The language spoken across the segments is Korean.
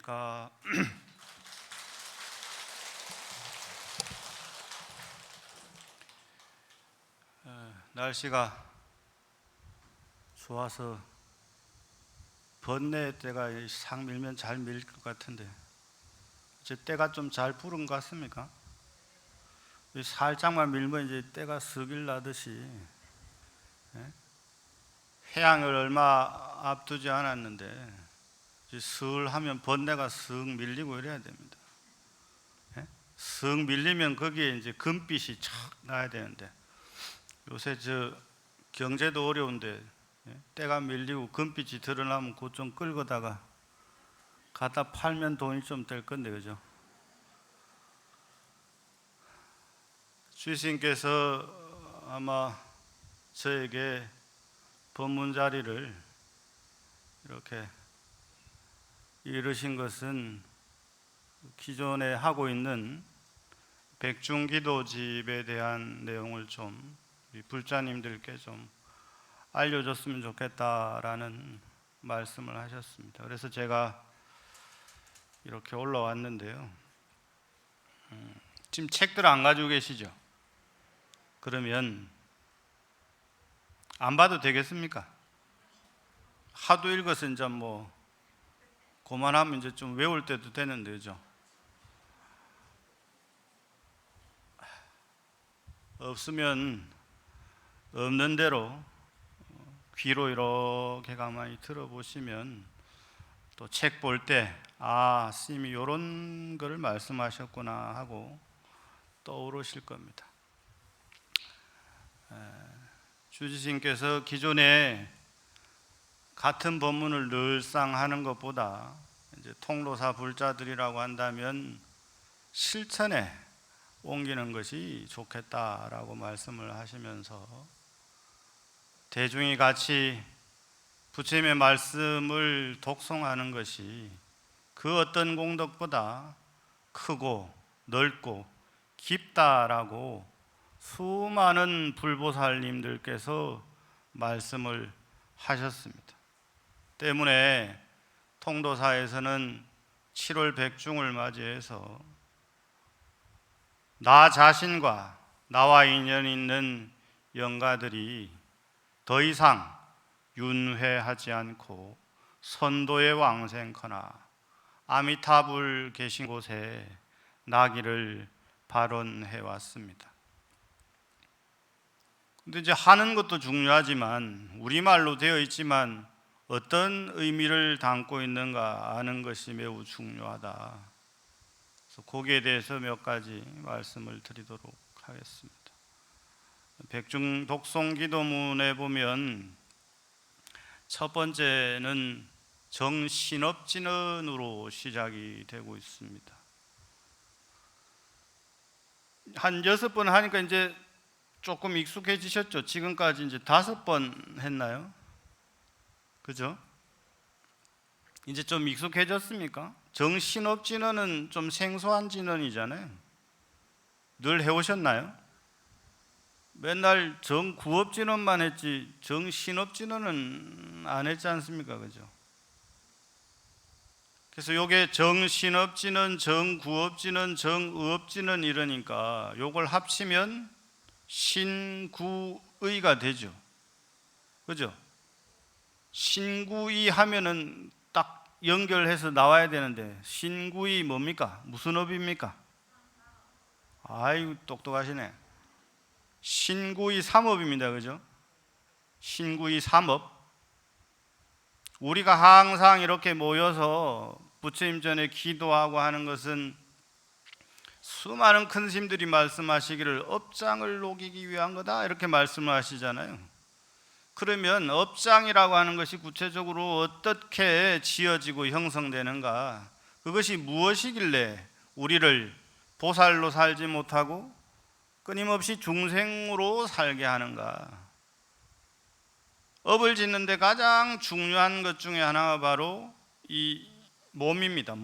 안녕하십니까. 날씨가 좋아서 번뇌 때가 싹 밀면 잘 밀릴 것 같은데 이제 때가 좀 잘 부른 것 같습니까? 살짝만 밀면 이제 때가 스길 나듯이 해양을 얼마 앞두지 않았는데 슬 하면 번뇌가 쓱 밀리고 이래야 됩니다. 쓱 밀리면 거기에 이제 금빛이 착 나야 되는데 요새 경제도 어려운데 때가 밀리고 금빛이 드러나면 그것 좀 끌고다가 갖다 팔면 돈이 좀 될 건데, 그죠? 주님께서 아마 저에게 법문 자리를 이렇게 이루신 것은 기존에 하고 있는 백중기도집에 대한 내용을 좀 불자님들께 좀 알려줬으면 좋겠다라는 말씀을 하셨습니다. 그래서 제가 이렇게 올라왔는데요. 지금 책들 안 가지고 계시죠? 그러면 안 봐도 되겠습니까? 하도 읽어서 이제 뭐 그만하면 이제 좀 외울 때도 되는데, 그죠? 없으면 없는 대로 귀로 이렇게 가만히 들어보시면 또 책 볼 때 스님이 이런 거를 말씀하셨구나 하고 떠오르실 겁니다. 주지스님께서 기존에 같은 법문을 늘상 하는 것보다 이제 통로사 불자들이라고 한다면 실천에 옮기는 것이 좋겠다라고 말씀을 하시면서 대중이 같이 부처님의 말씀을 독송하는 것이 그 어떤 공덕보다 크고 넓고 깊다라고 수많은 불보살님들께서 말씀을 하셨습니다. 때문에 통도사에서는 7월 백중을 맞이해서 나 자신과 나와 인연이 있는 영가들이 더 이상 윤회하지 않고 선도의 왕생커나 아미타불 계신 곳에 나기를 발언해 왔습니다. 근데 이제 하는 것도 중요하지만 우리말로 되어 있지만 어떤 의미를 담고 있는가 아는 것이 매우 중요하다. 그래서 거기에 대해서 몇 가지 말씀을 드리도록 하겠습니다. 백중 독송 기도문에 보면 첫 번째는 정신업진언으로 시작이 되고 있습니다. 한 6번 하니까 이제 조금 익숙해지셨죠? 지금까지 이제 5번 했나요? 그죠? 이제 좀 익숙해졌습니까? 정신업진언은 좀 생소한 진언이잖아요. 늘 해오셨나요? 맨날 정구업진언만 했지 정신업진언은 안 했지 않습니까? 그죠? 그래서 요게 정신업진언, 정구업진언, 정의업진언 이러니까 요걸 합치면 신구의가 되죠. 그죠? 신구의 하면은 딱 연결해서 나와야 되는데 신구의 뭡니까? 무슨 업입니까? 아이고 똑똑하시네. 신구의 삼업입니다. 그죠? 신구의 삼업. 우리가 항상 이렇게 모여서 부처님 전에 기도하고 하는 것은 수많은 큰 스님들이 말씀하시기를 업장을 녹이기 위한 거다 이렇게 말씀을 하시잖아요. 그러면 업장이라고 하는 것이 구체적으로 어떻게 지어지고 형성되는가, 그것이 무엇이길래 우리를 보살로 살지 못하고 끊임없이 중생으로 살게 하는가. 업을 짓는 데 가장 중요한 것 중에 하나가 바로 이 몸입니다.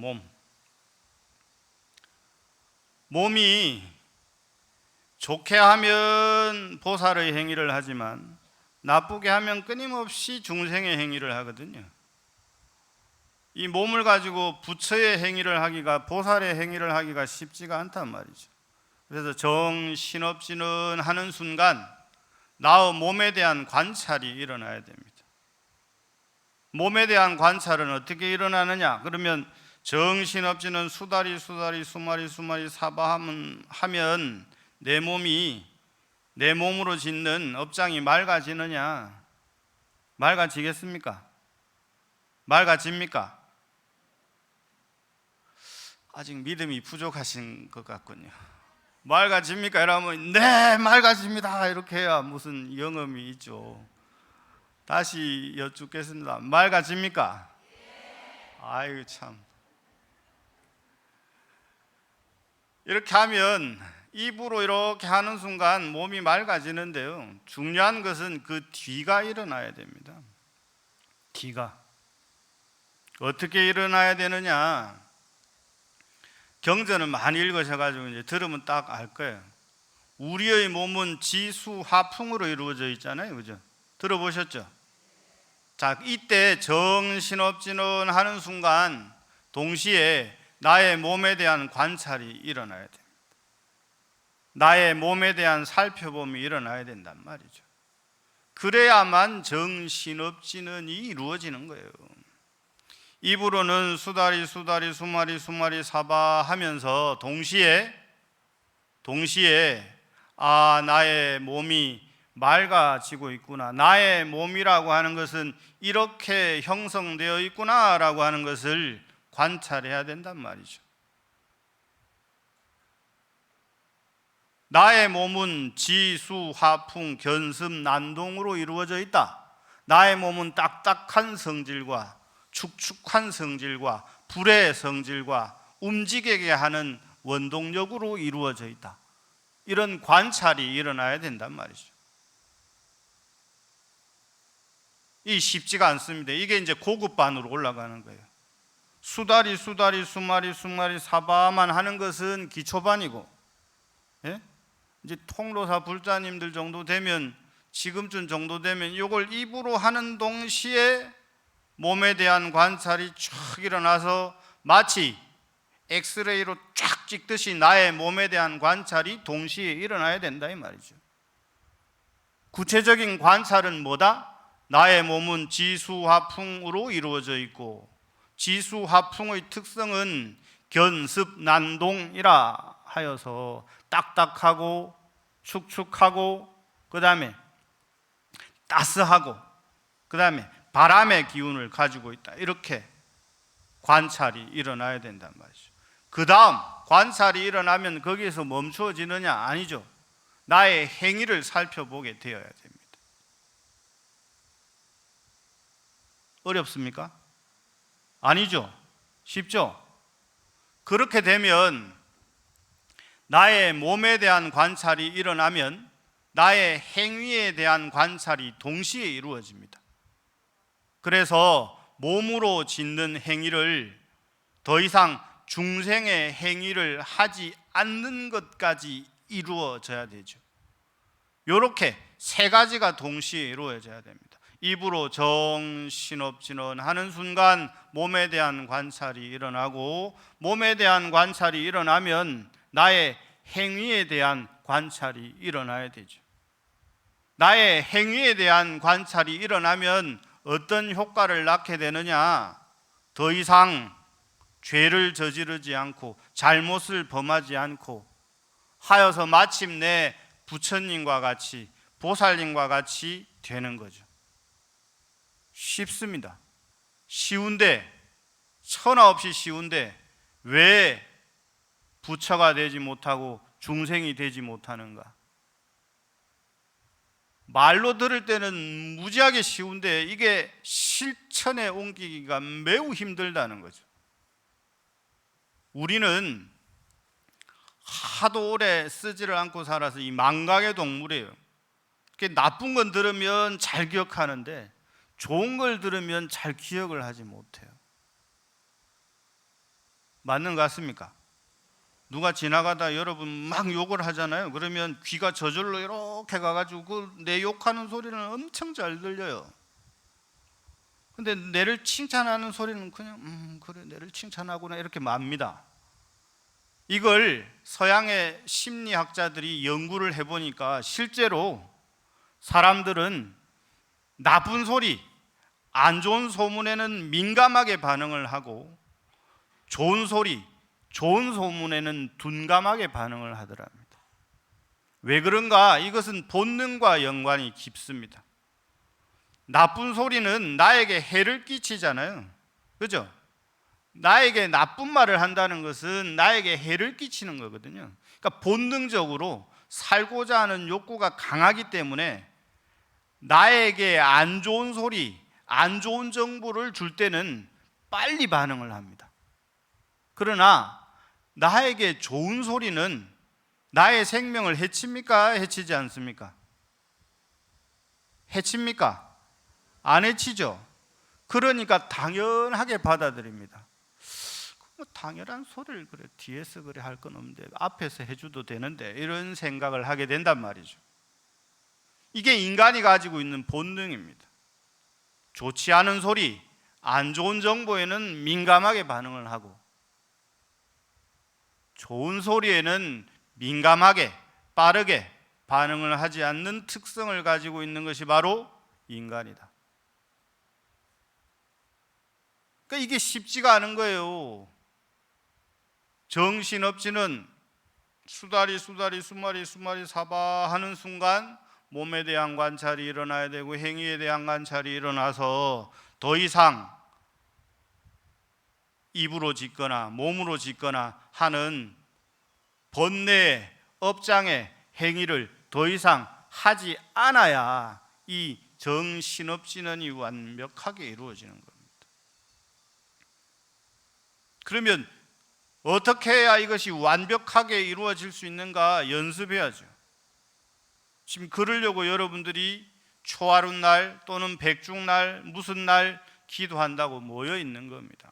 몸이 좋게 하면 보살의 행위를 하지만 나쁘게 하면 끊임없이 중생의 행위를 하거든요. 이 몸을 가지고 부처의 행위를 하기가, 보살의 행위를 하기가 쉽지가 않단 말이죠. 그래서 정신없지는 하는 순간 나의 몸에 대한 관찰이 일어나야 됩니다. 몸에 대한 관찰은 어떻게 일어나느냐? 그러면 정신없지는 수다리 수마리 사바하면 내 몸이, 내 몸으로 짓는 업장이 맑아지느냐? 맑아지겠습니까? 맑아집니까? 아직 믿음이 부족하신 것 같군요. 맑아집니까? 이러면 네 맑아집니다 이렇게 해야 무슨 영험이 있죠. 다시 여쭙겠습니다. 맑아집니까? 아이고 참. 이렇게 하면 입으로 이렇게 하는 순간 몸이 맑아지는데요, 중요한 것은 그 뒤가 일어나야 됩니다. 뒤가 어떻게 일어나야 되느냐? 경전을 많이 읽으셔가지고 이제 들으면 딱 알 거예요. 우리의 몸은 지수화풍으로 이루어져 있잖아요, 그죠? 들어보셨죠? 자, 이때 정신없지는 하는 순간 동시에 나의 몸에 대한 관찰이 일어나야 됩니다. 나의 몸에 대한 살펴봄이 일어나야 된단 말이죠. 그래야만 정신없지는이 이루어지는 거예요. 입으로는 수다리 수마리 사바 하면서 동시에 나의 몸이 맑아지고 있구나, 나의 몸이라고 하는 것은 이렇게 형성되어 있구나 라고 하는 것을 관찰해야 된단 말이죠. 나의 몸은 지수, 화풍, 견습, 난동으로 이루어져 있다. 나의 몸은 딱딱한 성질과 축축한 성질과 불의 성질과 움직이게 하는 원동력으로 이루어져 있다. 이런 관찰이 일어나야 된단 말이죠. 이 쉽지가 않습니다. 이게 이제 고급반으로 올라가는 거예요. 수다리 수마리 사바만 하는 것은 기초반이고, 예? 이제 통로사 불자님들 정도 되면, 지금쯤 정도 되면 이걸 입으로 하는 동시에 몸에 대한 관찰이 쫙 일어나서 마치 엑스레이로 쫙 찍듯이 나의 몸에 대한 관찰이 동시에 일어나야 된다 이 말이죠. 구체적인 관찰은 뭐다? 나의 몸은 지수화풍으로 이루어져 있고, 지수화풍의 특성은 견습난동이라 하여서 딱딱하고 축축하고, 그 다음에 따스하고, 그 다음에 바람의 기운을 가지고 있다. 이렇게 관찰이 일어나야 된단 말이죠. 그 다음 관찰이 일어나면 거기에서 멈추어지느냐? 아니죠. 나의 행위를 살펴보게 되어야 됩니다. 어렵습니까? 아니죠. 쉽죠? 그렇게 되면 나의 몸에 대한 관찰이 일어나면 나의 행위에 대한 관찰이 동시에 이루어집니다. 그래서 몸으로 짓는 행위를 더 이상 중생의 행위를 하지 않는 것까지 이루어져야 되죠. 이렇게 세 가지가 동시에 이루어져야 됩니다. 입으로 정신없지는 하는 순간 몸에 대한 관찰이 일어나고, 몸에 대한 관찰이 일어나면 나의 행위에 대한 관찰이 일어나야 되죠. 나의 행위에 대한 관찰이 일어나면 어떤 효과를 낳게 되느냐? 더 이상 죄를 저지르지 않고 잘못을 범하지 않고 하여서 마침내 부처님과 같이, 보살님과 같이 되는 거죠. 쉽습니다. 쉬운데, 천하 없이 쉬운데 왜 부처가 되지 못하고 중생이 되지 못하는가? 말로 들을 때는 무지하게 쉬운데 이게 실천에 옮기기가 매우 힘들다는 거죠. 우리는 하도 오래 쓰지를 않고 살아서 이 망각의 동물이에요. 나쁜 건 들으면 잘 기억하는데 좋은 걸 들으면 잘 기억을 하지 못해요. 맞는 것 같습니까? 누가 지나가다 여러분 막 욕을 하잖아요. 그러면 귀가 저절로 이렇게 가가지고 내 욕하는 소리는 엄청 잘 들려요. 근데 내를 칭찬하는 소리는 그냥 그래 내를 칭찬하구나 이렇게 맙니다. 이걸 서양의 심리학자들이 연구를 해보니까 실제로 사람들은 나쁜 소리, 안 좋은 소문에는 민감하게 반응을 하고 좋은 소리, 좋은 소문에는 둔감하게 반응을 하더랍니다. 왜 그런가? 이것은 본능과 연관이 깊습니다. 나쁜 소리는 나에게 해를 끼치잖아요. 그죠? 나에게 나쁜 말을 한다는 것은 나에게 해를 끼치는 거거든요. 그러니까 본능적으로 살고자 하는 욕구가 강하기 때문에 나에게 안 좋은 소리, 안 좋은 정보를 줄 때는 빨리 반응을 합니다. 그러나 나에게 좋은 소리는 나의 생명을 해칩니까? 해치지 않습니까? 해칩니까? 안 해치죠. 그러니까 당연하게 받아들입니다. 뭐 당연한 소리를 그래 뒤에서 그래 할 건 없는데 앞에서 해줘도 되는데 이런 생각을 하게 된단 말이죠. 이게 인간이 가지고 있는 본능입니다. 좋지 않은 소리, 안 좋은 정보에는 민감하게 반응을 하고 좋은 소리에는 민감하게 빠르게 반응을 하지 않는 특성을 가지고 있는 것이 바로 인간이다. 그러니까 이게 쉽지가 않은 거예요. 정신없지는 수다리 수마리 사바 하는 순간 몸에 대한 관찰이 일어나야 되고 행위에 대한 관찰이 일어나서 더 이상 입으로 짓거나 몸으로 짓거나 하는 번뇌, 업장의 행위를 더 이상 하지 않아야 이 정신없지는이 완벽하게 이루어지는 겁니다. 그러면 어떻게 해야 이것이 완벽하게 이루어질 수 있는가? 연습해야죠. 지금 그러려고 여러분들이 초하룻날 또는 백중날 무슨 날 기도한다고 모여 있는 겁니다.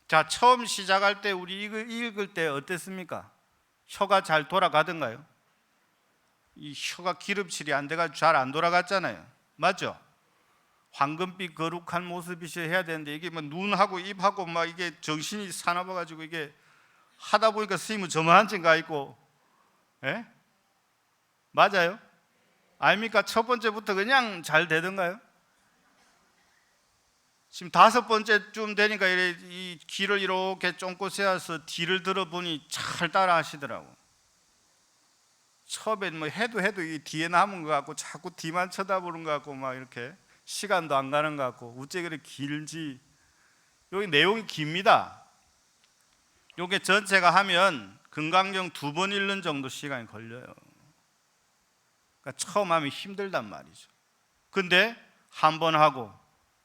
자, 처음 시작할 때 우리 읽을 때 어땠습니까? 혀가 잘 돌아가던가요? 이 혀가 기름칠이 안 돼가지고 잘 안 돌아갔잖아요. 맞죠? 황금빛 거룩한 모습이셔야 해야 되는데 이게 뭐 눈하고 입하고 막 이게 정신이 사나워가지고 이게 하다 보니까 스님은 저만한 층 가 있고, 예? 맞아요? 아닙니까? 첫 번째부터 그냥 잘 되던가요? 지금 다섯 번째쯤 되니까 이 귀를 이렇게 쫑긋 세워서 뒤를 들어보니 잘 따라 하시더라고. 처음에 뭐 해도 이 뒤에 남은 것 같고 자꾸 뒤만 쳐다보는 것 같고 막 이렇게 시간도 안 가는 것 같고 어째 그래 길지. 여기 내용이 깁니다. 요게 전체가 하면 금강경 2번 읽는 정도 시간이 걸려요. 그러니까 처음 하면 힘들단 말이죠. 근데 한 번 하고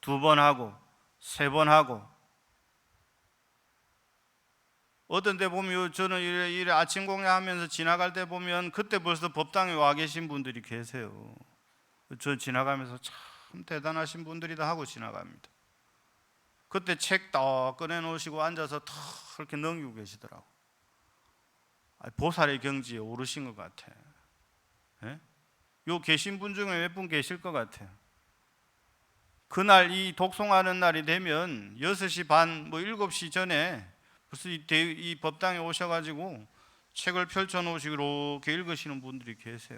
2번 하고 3번 하고 어떤 데 보면 저는 이래 아침 공양하면서 지나갈 때 보면 그때 벌써 법당에 와 계신 분들이 계세요. 저 지나가면서 참 대단하신 분들이다 하고 지나갑니다. 그때 책 딱 꺼내놓으시고 앉아서 탁 이렇게 넘기고 계시더라고. 보살의 경지에 오르신 것 같아. 예? 요 계신 분 중에 몇 분 계실 것 같아요. 그날 이 독송하는 날이 되면 6시 반, 7시 전에 벌써 이 법당에 오셔가지고 책을 펼쳐놓으시고 이렇게 읽으시는 분들이 계세요.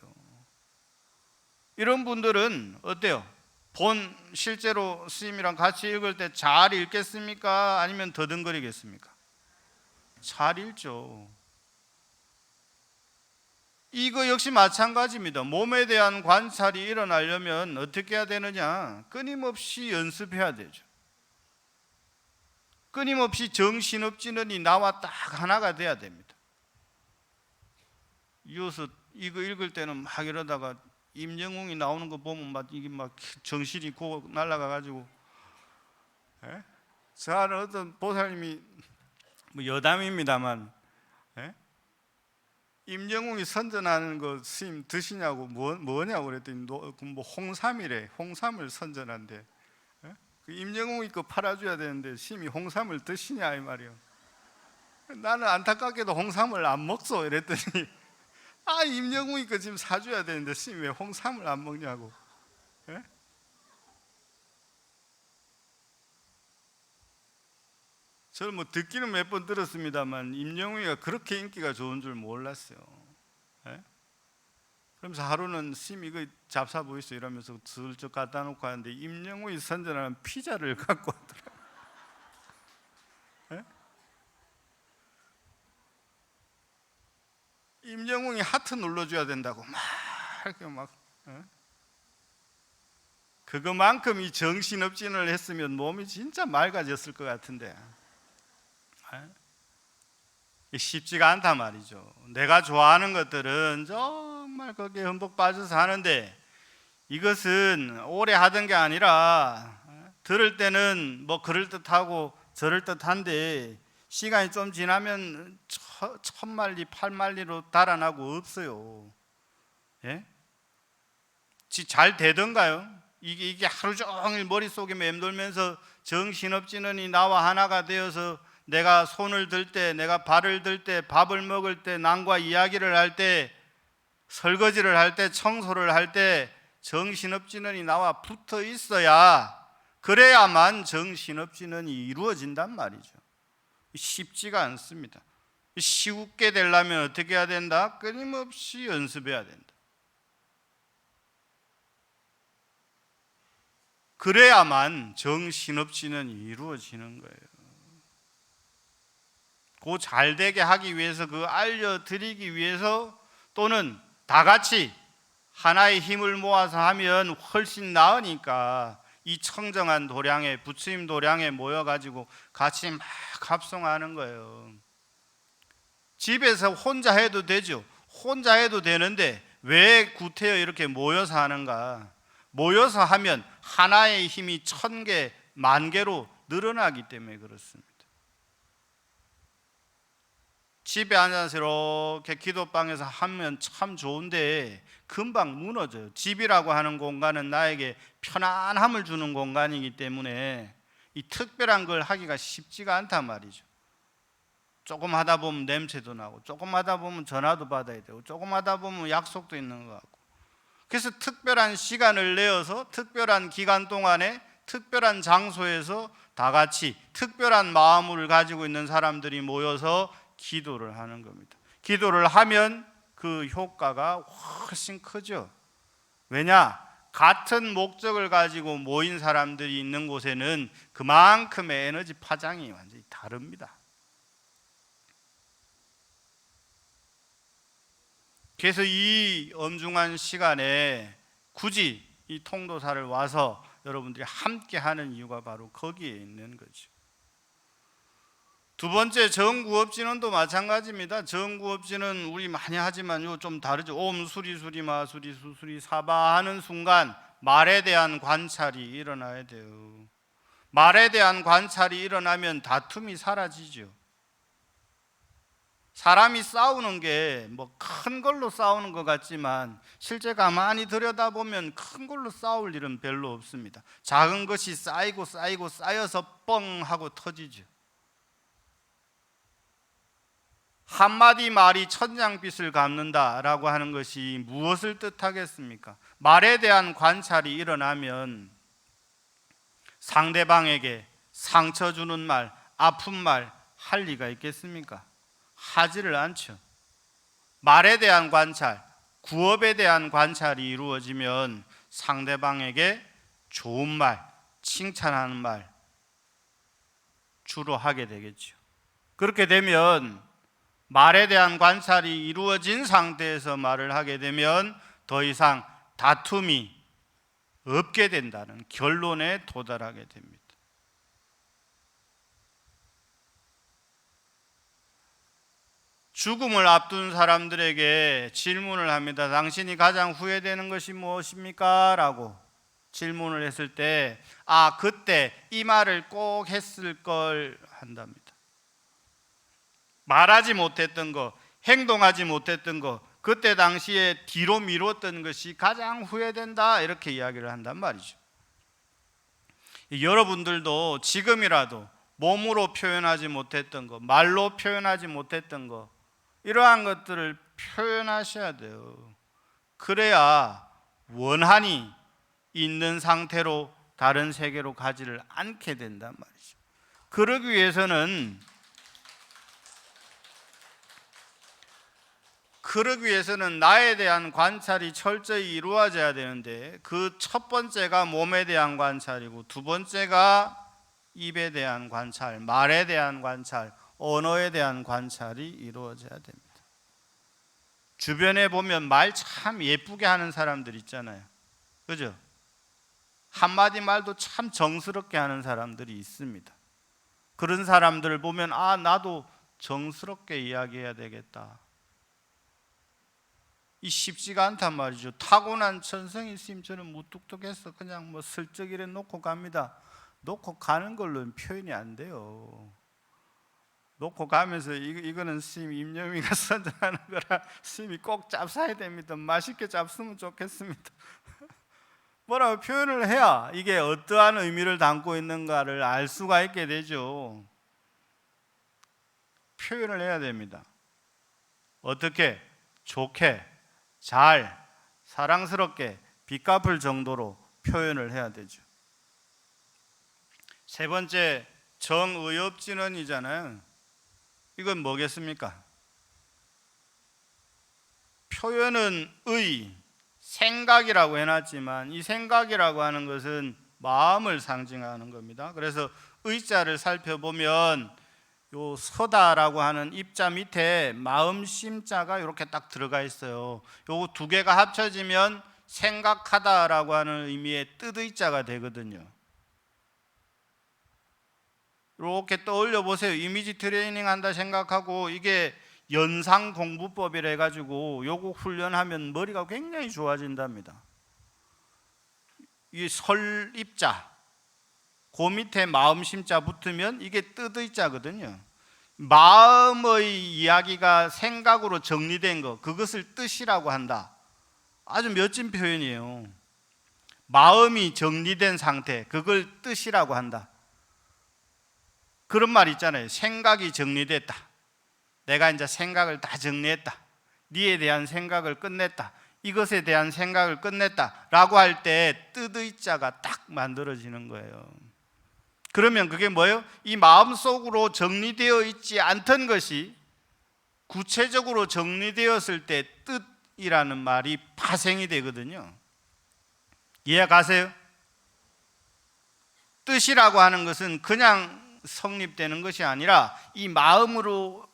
이런 분들은 어때요? 실제로 스님이랑 같이 읽을 때 잘 읽겠습니까? 아니면 더듬거리겠습니까? 잘 읽죠. 이거 역시 마찬가지입니다. 몸에 대한 관찰이 일어나려면 어떻게 해야 되느냐? 끊임없이 연습해야 되죠. 끊임없이 정신없지는이 나와 딱 하나가 돼야 됩니다. 이어서 이거 읽을 때는 막 이러다가 임영웅이 나오는 거 보면 이게 막 정신이 고 날아가가지고, 예? 저는 어떤 보살님이 뭐 여담입니다만, 예? 임영웅이 선전하는 거 스님 드시냐고 뭐냐고 그랬더니 뭐 홍삼이래. 홍삼을 선전한대. 예? 그 임영웅이 거 팔아줘야 되는데 스님이 홍삼을 드시냐 이 말이요. 나는 안타깝게도 홍삼을 안 먹소 이랬더니 임영웅이 거 지금 사줘야 되는데 스님 왜 홍삼을 안 먹냐고. 예? 저는 뭐 듣기는 몇 번 들었습니다만 임영웅이가 그렇게 인기가 좋은 줄 몰랐어요. 예? 그러면서 하루는 심 이거 잡사 보이소 이러면서 슬쩍 갖다 놓고 하는데 임영웅이 선전하는 피자를 갖고 왔더라고요. 예? 임영웅이 하트 눌러줘야 된다고 막 이렇게 막 예? 그거만큼 이 정신업진을 했으면 몸이 진짜 맑아졌을 것 같은데 쉽지가 않단 말이죠. 내가 좋아하는 것들은 정말 거기에 흠뻑 빠져서 하는데 이것은 오래 하던 게 아니라 들을 때는 뭐 그럴듯하고 저럴듯한데 시간이 좀 지나면 천만리 팔만리로 달아나고 없어요. 예? 잘 되던가요? 이게 하루 종일 머릿속에 맴돌면서 정신없지는이 나와 하나가 되어서 내가 손을 들 때, 내가 발을 들 때, 밥을 먹을 때, 남과 이야기를 할 때, 설거지를 할 때, 청소를 할 때 정신없지는이 나와 붙어 있어야 그래야만 정신없지는이 이루어진단 말이죠. 쉽지가 않습니다. 쉽게 되려면 어떻게 해야 된다? 끊임없이 연습해야 된다. 그래야만 정신없지는 이루어지는 거예요. 그 잘되게 하기 위해서, 그 알려드리기 위해서, 또는 다 같이 하나의 힘을 모아서 하면 훨씬 나으니까 이 청정한 도량에, 부처님 도량에 모여가지고 같이 막 합성하는 거예요. 집에서 혼자 해도 되죠. 혼자 해도 되는데 왜 구태여 이렇게 모여서 하는가? 모여서 하면 하나의 힘이 1000개, 10,000개로 늘어나기 때문에 그렇습니다. 집에 앉아서 이렇게 기도방에서 하면 참 좋은데 금방 무너져요. 집이라고 하는 공간은 나에게 편안함을 주는 공간이기 때문에 이 특별한 걸 하기가 쉽지가 않단 말이죠. 조금 하다 보면 냄새도 나고, 조금 하다 보면 전화도 받아야 되고, 조금 하다 보면 약속도 있는 것 같고. 그래서 특별한 시간을 내어서 특별한 기간 동안에 특별한 장소에서 다 같이 특별한 마음을 가지고 있는 사람들이 모여서 기도를 하는 겁니다. 기도를 하면 그 효과가 훨씬 크죠. 왜냐? 같은 목적을 가지고 모인 사람들이 있는 곳에는 그만큼의 에너지 파장이 완전히 다릅니다. 그래서 이 엄중한 시간에 굳이 이 통도사를 와서 여러분들이 함께 하는 이유가 바로 거기에 있는 거죠. 두 번째, 정구업진원도 마찬가지입니다. 정구업진은 우리 많이 하지만 요 좀 다르죠. 옴 수리 수리 마수리 수수리 사바 하는 순간 말에 대한 관찰이 일어나야 돼요. 말에 대한 관찰이 일어나면 다툼이 사라지죠. 사람이 싸우는 게 뭐 큰 걸로 싸우는 것 같지만 실제 가만히 들여다보면 큰 걸로 싸울 일은 별로 없습니다. 작은 것이 쌓이고 쌓이고 쌓여서 뻥 하고 터지죠. 한마디 말이 천냥빚을 갚는다라고 하는 것이 무엇을 뜻하겠습니까? 말에 대한 관찰이 일어나면 상대방에게 상처 주는 말, 아픈 말 할 리가 있겠습니까? 하지를 않죠. 말에 대한 관찰, 구업에 대한 관찰이 이루어지면 상대방에게 좋은 말, 칭찬하는 말 주로 하게 되겠죠. 그렇게 되면 말에 대한 관찰이 이루어진 상태에서 말을 하게 되면 더 이상 다툼이 없게 된다는 결론에 도달하게 됩니다. 죽음을 앞둔 사람들에게 질문을 합니다. 당신이 가장 후회되는 것이 무엇입니까? 라고 질문을 했을 때 그때 이 말을 꼭 했을 걸 한답니다. 말하지 못했던 거, 행동하지 못했던 거, 그때 당시에 뒤로 미뤘던 것이 가장 후회된다, 이렇게 이야기를 한단 말이죠. 여러분들도 지금이라도 몸으로 표현하지 못했던 거, 말로 표현하지 못했던 거, 이러한 것들을 표현하셔야 돼요. 그래야 원한이 있는 상태로 다른 세계로 가지를 않게 된단 말이죠. 그러기 위해서는 나에 대한 관찰이 철저히 이루어져야 되는데, 그 첫 번째가 몸에 대한 관찰이고, 두 번째가 입에 대한 관찰, 말에 대한 관찰, 언어에 대한 관찰이 이루어져야 됩니다. 주변에 보면 말 참 예쁘게 하는 사람들 있잖아요. 그죠? 한마디 말도 참 정스럽게 하는 사람들이 있습니다. 그런 사람들을 보면 나도 정스럽게 이야기해야 되겠다. 이 쉽지가 않단 말이죠. 타고난 천성이 있으면 저는 무뚝뚝해서 그냥 슬쩍 이래 놓고 갑니다. 놓고 가는 걸로는 표현이 안 돼요. 놓고 가면서 이거는 스님 임영미가 선전하는 거라 스님이 꼭 잡사야 됩니다. 맛있게 잡수면 좋겠습니다. 뭐라고 표현을 해야 이게 어떠한 의미를 담고 있는가를 알 수가 있게 되죠. 표현을 해야 됩니다. 어떻게? 좋게, 잘, 사랑스럽게, 빚갚을 정도로 표현을 해야 되죠. 세 번째, 정의업진언이잖아요. 이건 뭐겠습니까? 표현은 생각이라고 해놨지만 이 생각이라고 하는 것은 마음을 상징하는 겁니다. 그래서 의자를 살펴보면 요 서다라고 하는 입자 밑에 마음 심자가 이렇게 딱 들어가 있어요. 요 두 개가 합쳐지면 생각하다라고 하는 의미의 뜻의자가 되거든요. 이렇게 떠올려 보세요. 이미지 트레이닝 한다 생각하고, 이게 연상 공부법이라 해가지고 요거 훈련하면 머리가 굉장히 좋아진답니다. 이 설입자, 그 밑에 마음 심자 붙으면 이게 뜻의자거든요. 마음의 이야기가 생각으로 정리된 거, 그것을 뜻이라고 한다. 아주 멋진 표현이에요. 마음이 정리된 상태, 그걸 뜻이라고 한다. 그런 말 있잖아요. 생각이 정리됐다. 내가 이제 생각을 다 정리했다. 니에 대한 생각을 끝냈다. 이것에 대한 생각을 끝냈다 라고 할 때 뜻의자가 딱 만들어지는 거예요. 그러면 그게 뭐예요? 이 마음속으로 정리되어 있지 않던 것이 구체적으로 정리되었을 때 뜻이라는 말이 파생이 되거든요. 이해가세요? 뜻이라고 하는 것은 그냥 성립되는 것이 아니라 이 마음으로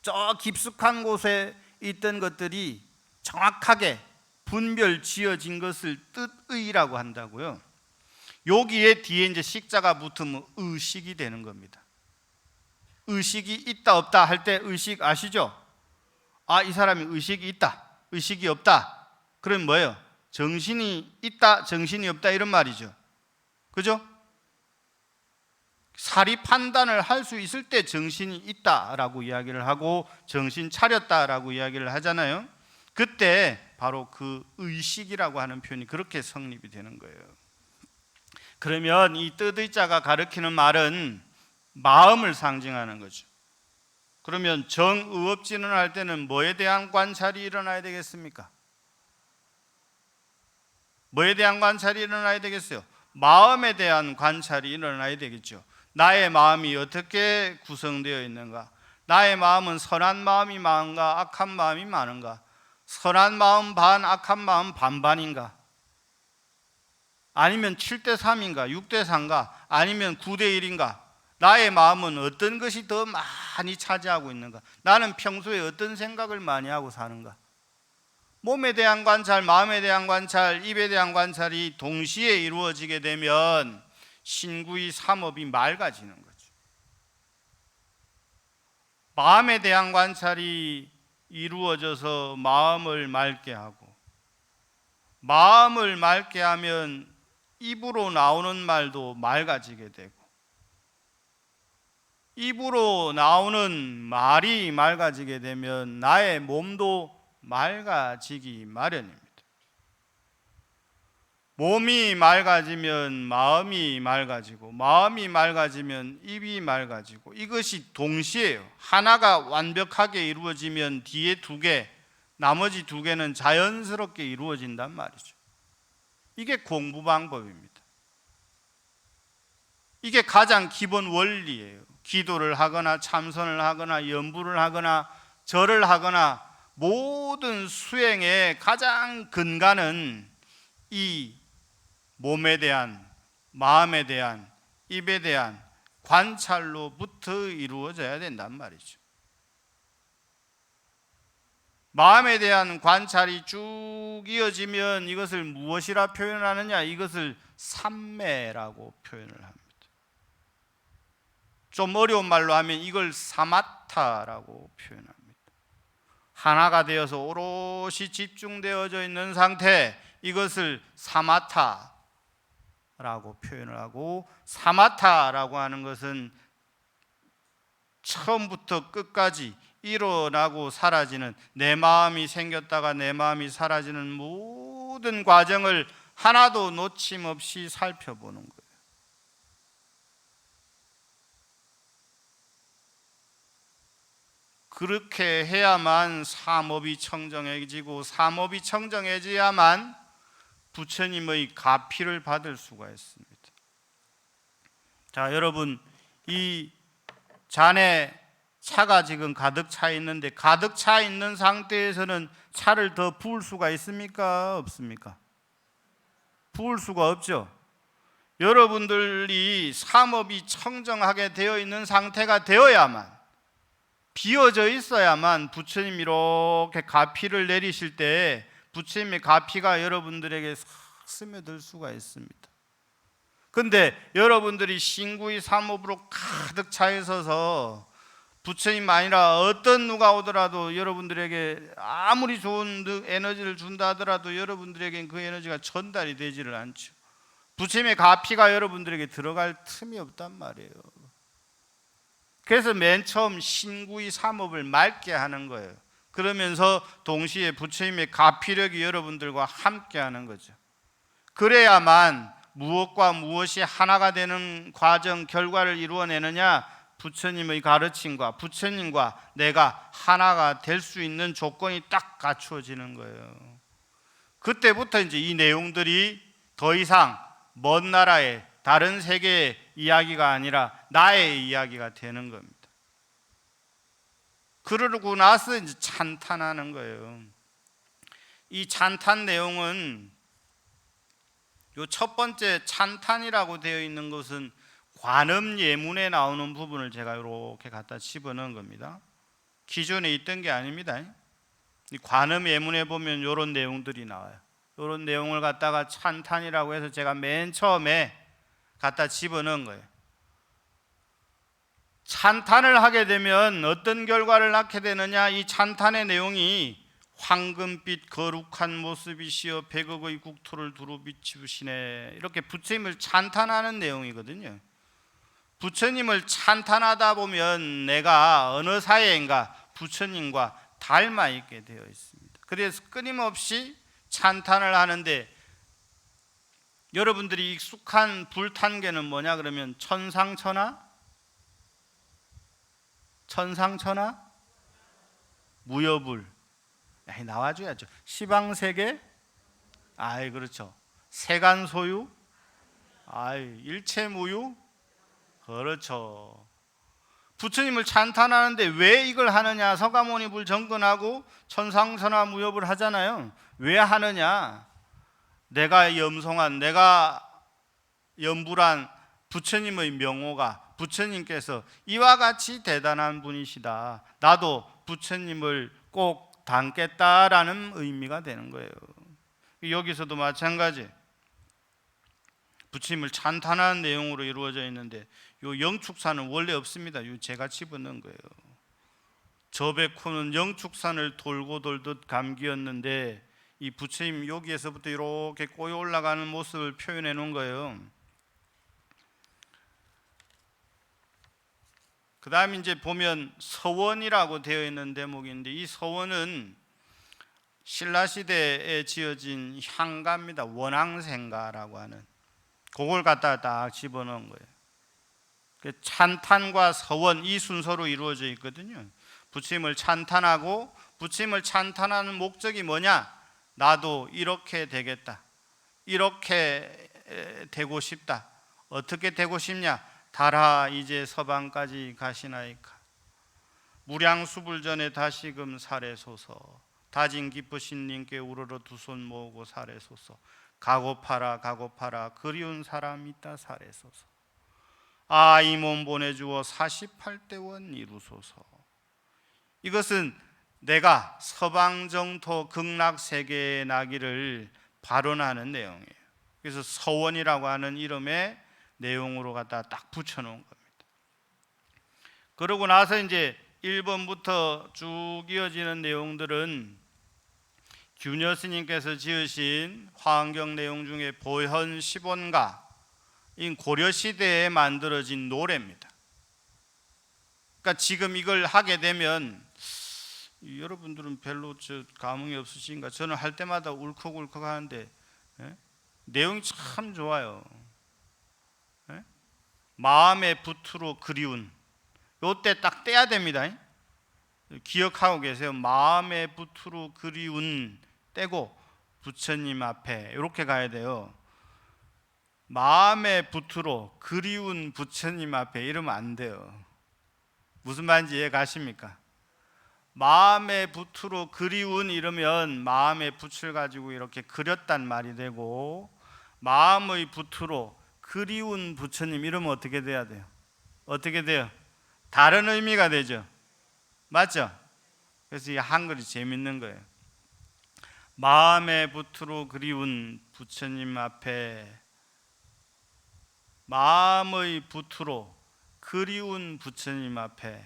저 깊숙한 곳에 있던 것들이 정확하게 분별 지어진 것을 뜻의라고 한다고요. 여기에 뒤에 이제 식자가 붙으면 의식이 되는 겁니다. 의식이 있다 없다 할 때 의식 아시죠? 이 사람이 의식이 있다, 의식이 없다. 그럼 뭐예요? 정신이 있다, 정신이 없다 이런 말이죠. 그죠? 사리 판단을 할 수 있을 때 정신이 있다라고 이야기를 하고 정신 차렸다라고 이야기를 하잖아요. 그때 바로 그 의식이라고 하는 표현이 그렇게 성립이 되는 거예요. 그러면 이 뜻의자가 가리키는 말은 마음을 상징하는 거죠. 그러면 정의업진언을 할 때는 뭐에 대한 관찰이 일어나야 되겠습니까? 뭐에 대한 관찰이 일어나야 되겠어요? 마음에 대한 관찰이 일어나야 되겠죠. 나의 마음이 어떻게 구성되어 있는가? 나의 마음은 선한 마음이 많은가? 악한 마음이 많은가? 선한 마음 반, 악한 마음 반반인가? 아니면 7대3인가? 6대4인가? 아니면 9대1인가? 나의 마음은 어떤 것이 더 많이 차지하고 있는가? 나는 평소에 어떤 생각을 많이 하고 사는가? 몸에 대한 관찰, 마음에 대한 관찰, 입에 대한 관찰이 동시에 이루어지게 되면 신구의 삼업이 맑아지는 거죠. 마음에 대한 관찰이 이루어져서 마음을 맑게 하고, 마음을 맑게 하면 입으로 나오는 말도 맑아지게 되고, 입으로 나오는 말이 맑아지게 되면 나의 몸도 맑아지기 마련입니다. 몸이 맑아지면 마음이 맑아지고, 마음이 맑아지면 입이 맑아지고, 이것이 동시에요. 하나가 완벽하게 이루어지면 뒤에 두 개, 나머지 두 개는 자연스럽게 이루어진단 말이죠. 이게 공부 방법입니다. 이게 가장 기본 원리예요. 기도를 하거나 참선을 하거나 연부를 하거나 절을 하거나 모든 수행의 가장 근간은 이 몸에 대한, 마음에 대한, 입에 대한 관찰로부터 이루어져야 된단 말이죠. 마음에 대한 관찰이 쭉 이어지면 이것을 무엇이라 표현하느냐? 이것을 삼매라고 표현을 합니다. 좀 어려운 말로 하면 이걸 사마타라고 표현합니다. 하나가 되어서 오롯이 집중되어져 있는 상태, 이것을 사마타라고 표현을 하고, 사마타라고 하는 것은 처음부터 끝까지 일어나고 사라지는, 내 마음이 생겼다가 내 마음이 사라지는 모든 과정을 하나도 놓침없이 살펴보는 거예요. 그렇게 해야만 삼업이 청정해지고, 삼업이 청정해져야만 부처님의 가피를 받을 수가 있습니다. 자, 여러분, 이 잔에 차가 지금 가득 차 있는데, 가득 차 있는 상태에서는 차를 더 부을 수가 있습니까? 없습니까? 부을 수가 없죠. 여러분들이 삼업이 청정하게 되어 있는 상태가 되어야만, 비어져 있어야만 부처님이 이렇게 가피를 내리실 때 부처님의 가피가 여러분들에게 싹 스며들 수가 있습니다. 근데 여러분들이 신구의 삼업으로 가득 차 있어서 부처님 아니라 어떤 누가 오더라도 여러분들에게 아무리 좋은 에너지를 준다 하더라도 여러분들에겐 그 에너지가 전달이 되지를 않죠. 부처님의 가피가 여러분들에게 들어갈 틈이 없단 말이에요. 그래서 맨 처음 신구의 삼업을 맑게 하는 거예요. 그러면서 동시에 부처님의 가피력이 여러분들과 함께 하는 거죠. 그래야만 무엇과 무엇이 하나가 되는 과정, 결과를 이루어내느냐? 부처님의 가르침과 부처님과 내가 하나가 될 수 있는 조건이 딱 갖추어지는 거예요. 그때부터 이제 이 내용들이 더 이상 먼 나라의 다른 세계의 이야기가 아니라 나의 이야기가 되는 겁니다. 그러고 나서 이제 찬탄하는 거예요. 이 찬탄 내용은, 요 첫 번째 찬탄이라고 되어 있는 것은 관음 예문에 나오는 부분을 제가 이렇게 갖다 집어넣은 겁니다. 기존에 있던 게 아닙니다. 이 관음 예문에 보면 이런 내용들이 나와요. 이런 내용을 갖다가 찬탄이라고 해서 제가 맨 처음에 갖다 집어넣은 거예요. 찬탄을 하게 되면 어떤 결과를 낳게 되느냐? 이 찬탄의 내용이 황금빛 거룩한 모습이시여 백억의 국토를 두루 비추시네, 이렇게 부처님을 찬탄하는 내용이거든요. 부처님을 찬탄하다 보면 내가 어느 사이인가 부처님과 닮아 있게 되어 있습니다. 그래서 끊임없이 찬탄을 하는데, 여러분들이 익숙한 불탄계는 뭐냐 그러면 천상천하, 천상천하, 무여불, 나와줘야죠. 시방세계, 그렇죠. 세간소유, 일체무유, 그렇죠. 부처님을 찬탄하는데 왜 이걸 하느냐? 서가모니불 정근하고 천상천하 무여불 하잖아요. 왜 하느냐? 내가 염송한, 내가 염불한 부처님의 명호가, 부처님께서 이와 같이 대단한 분이시다, 나도 부처님을 꼭 닮겠다라는 의미가 되는 거예요. 여기서도 마찬가지, 부처님을 찬탄하는 내용으로 이루어져 있는데, 요 영축산은 원래 없습니다. 요 제가 집어넣은 거예요. 저백호는 영축산을 돌고 돌듯 감기였는데, 이 부처님 여기에서부터 이렇게 꼬여 올라가는 모습을 표현해 놓은 거예요. 그 다음에 이제 보면 서원이라고 되어 있는 대목인데, 이 서원은 신라시대에 지어진 향가입니다. 원앙생가라고 하는, 그걸 갖다가 딱 집어넣은 거예요. 찬탄과 서원, 이 순서로 이루어져 있거든요. 부처님을 찬탄하고, 부처님을 찬탄하는 목적이 뭐냐? 나도 이렇게 되겠다, 이렇게 되고 싶다. 어떻게 되고 싶냐? 달아 이제 서방까지 가시나이까. 무량수불 전에 다시금 살해소서. 다진 기쁘신 님께 우러러 두 손 모으고 살해소서. 가고파라 가고파라 그리운 사람 있다 살해소서. 아, 이 몸 보내주어 48대원 이루소서. 이것은 내가 서방정토 극락세계에 나기를 발언하는 내용이에요. 그래서 서원이라고 하는 이름의 내용으로 갖다 딱 붙여놓은 겁니다. 그러고 나서 이제 1번부터 쭉 이어지는 내용들은 균여 스님께서 지으신 화엄경 내용 중에 보현 10원가, 이 고려시대에 만들어진 노래입니다. 그러니까 지금 이걸 하게 되면 여러분들은 별로 감흥이 없으신가? 저는 할 때마다 울컥울컥 하는데 내용이 참 좋아요. 마음의 붓으로 그리운, 요때 딱 떼야 됩니다. 기억하고 계세요. 마음의 붓으로 그리운 떼고 부처님 앞에 이렇게 가야 돼요. 마음의 붓으로 그리운 부처님 앞에 이러면 안 돼요. 무슨 말인지 이해 가십니까? 마음의 붓으로 그리운 이러면 마음의 붓을 가지고 이렇게 그렸단 말이 되고, 마음의 붓으로 그리운 부처님 이러면 어떻게 돼야 돼요? 어떻게 돼요? 다른 의미가 되죠. 맞죠? 그래서 이 한글이 재밌는 거예요. 마음의 붓으로 그리운 부처님 앞에, 마음의 붓으로 그리운 부처님 앞에.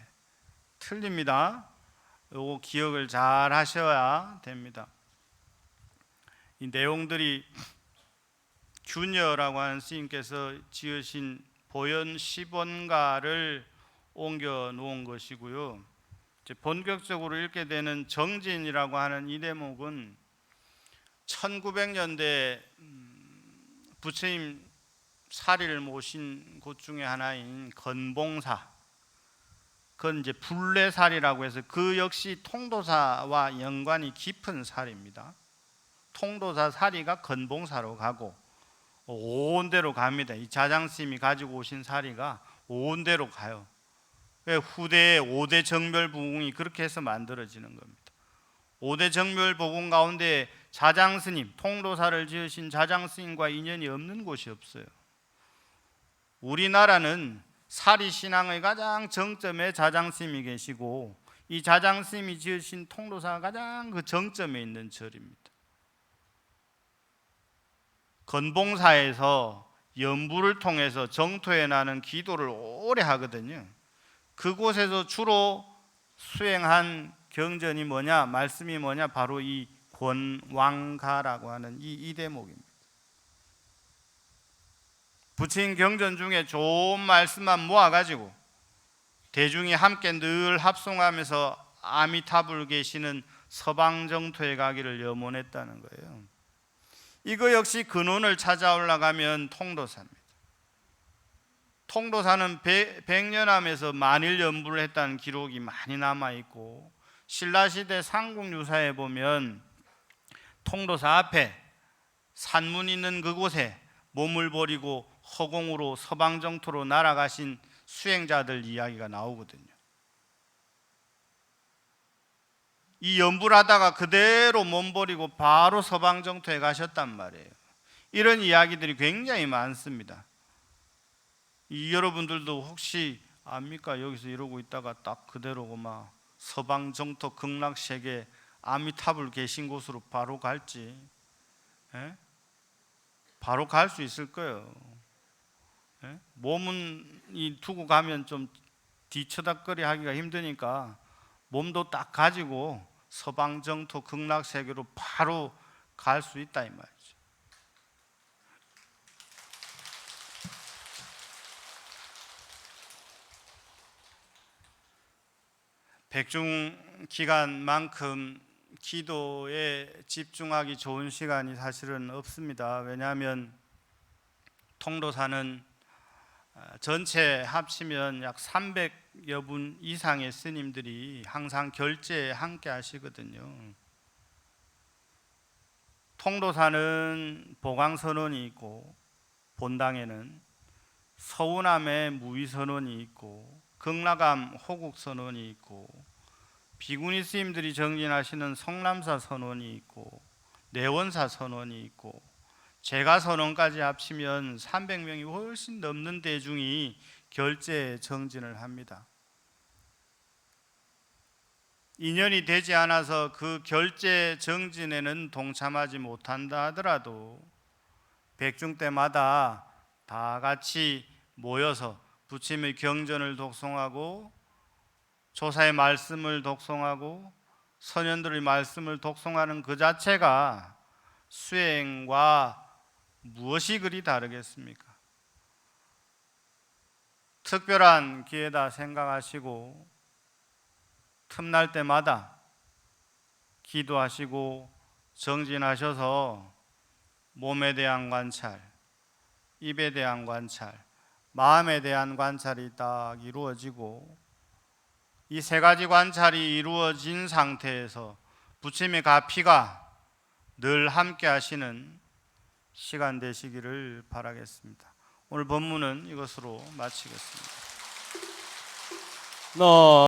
틀립니다. 요거 기억을 잘 하셔야 됩니다. 이 내용들이 균여라고 하는 스님께서 지으신 보현 10원가를 옮겨 놓은 것이고요. 이제 본격적으로 읽게 되는 정진이라고 하는 이 대목은 1900년대 부처님 사리를 모신 곳 중에 하나인 건봉사, 그건 이제 불례사리라고 해서 그 역시 통도사와 연관이 깊은 사리입니다. 통도사 사리가 건봉사로 가고 온 데로 갑니다. 이 자장스님이 가지고 오신 사리가 온 데로 가요. 후대의 5대 정멸부궁이 그렇게 해서 만들어지는 겁니다. 5대 정멸부궁 가운데 자장스님, 통도사를 지으신 자장스님과 인연이 없는 곳이 없어요. 우리나라는 사리신앙의 가장 정점에 자장스님이 계시고, 이 자장스님이 지으신 통도사가 가장 그 정점에 있는 절입니다. 건봉사에서 연부를 통해서 정토에 나는 기도를 오래 하거든요. 그곳에서 주로 수행한 경전이 뭐냐, 말씀이 뭐냐, 바로 이 권왕가라고 하는 이 대목입니다. 부처님 경전 중에 좋은 말씀만 모아가지고 대중이 함께 늘 합송하면서 아미타불 계시는 서방정토에 가기를 염원했다는 거예요. 이거 역시 근원을 찾아 올라가면 통도사입니다. 통도사는 백년암에서 만일 연부를 했다는 기록이 많이 남아있고, 신라시대 삼국유사에 보면 통도사 앞에 산문 있는 그곳에 몸을 버리고 허공으로 서방정토로 날아가신 수행자들 이야기가 나오거든요. 이 연부를 하다가 그대로 몸 버리고 바로 서방정토에 가셨단 말이에요. 이런 이야기들이 굉장히 많습니다. 여러분들도 혹시 압니까? 여기서 이러고 있다가 딱 그대로고 막 서방정토 극락세계 아미타불 계신 곳으로 바로 갈지, 바로 갈 수 있을 거예요. 몸은 두고 가면 좀 뒤처닥거리 하기가 힘드니까 몸도 딱 가지고 서방정토 극락세계로 바로 갈 수 있다 이 말이죠. 백중 기간만큼 기도에 집중하기 좋은 시간이 사실은 없습니다. 왜냐하면 통도사는 전체 합치면 약 300여 분 이상의 스님들이 항상 결제에 함께 하시거든요. 통도사는 보강선원이 있고 본당에는 서운함의 무위선언이 있고 극락암 호국선언이 있고 비구니 스님들이 정진하시는 성남사 선언이 있고 내원사 선언이 있고 제가 선언까지 합치면 300명이 훨씬 넘는 대중이 결제 정진을 합니다. 인연이 되지 않아서 그 결제 정진에는 동참하지 못한다 하더라도 백중 때마다 다 같이 모여서 부처님의 경전을 독송하고 조사의 말씀을 독송하고 선현들의 말씀을 독송하는 그 자체가 수행과 무엇이 그리 다르겠습니까? 특별한 기회다 생각하시고 틈날 때마다 기도하시고 정진하셔서 몸에 대한 관찰, 입에 대한 관찰, 마음에 대한 관찰이 딱 이루어지고 이 세 가지 관찰이 이루어진 상태에서 부처님의 가피가 늘 함께 하시는 시간 되시기를 바라겠습니다. 오늘 법문은 이것으로 마치겠습니다.